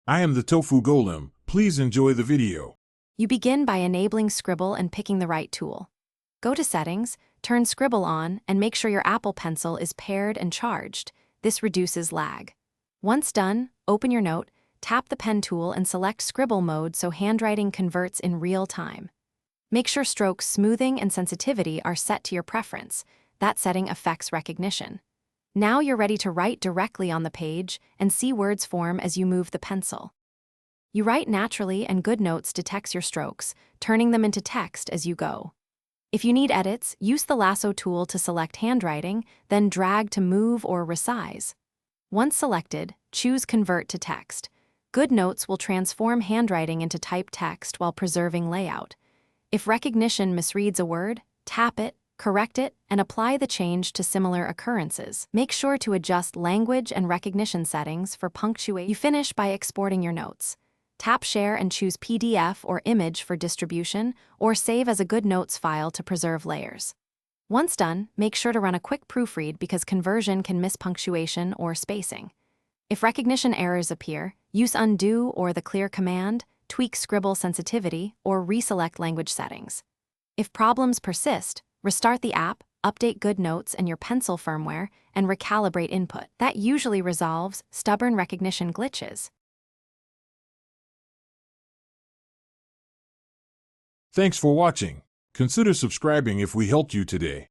I am the Tofu Golem. Please enjoy the video. You begin by enabling Scribble and picking the right tool. Go to Settings, turn Scribble on, and make sure your Apple Pencil is paired and charged. This reduces lag. Once done, open your note, tap the pen tool and select Scribble mode so handwriting converts in real time. Make sure stroke smoothing and sensitivity are set to your preference. That setting affects recognition. Now you're ready to write directly on the page and see words form as you move the pencil. You write naturally and Goodnotes detects your strokes, turning them into text as you go. If you need edits, use the lasso tool to select handwriting, then drag to move or resize. Once selected, choose Convert to Text. Goodnotes will transform handwriting into typed text while preserving layout. If recognition misreads a word, tap it, correct it, and apply the change to similar occurrences. Make sure to adjust language and recognition settings for punctuation. You finish by exporting your notes. Tap Share and choose PDF or image for distribution, or save as a Goodnotes file to preserve layers. Once done, make sure to run a quick proofread because conversion can miss punctuation or spacing. If recognition errors appear, use Undo or the Clear command, tweak Scribble sensitivity, or reselect language settings. If problems persist, restart the app, update Goodnotes and your pencil firmware, and recalibrate input. That usually resolves stubborn recognition glitches. Thanks for watching. Consider subscribing if we helped you today.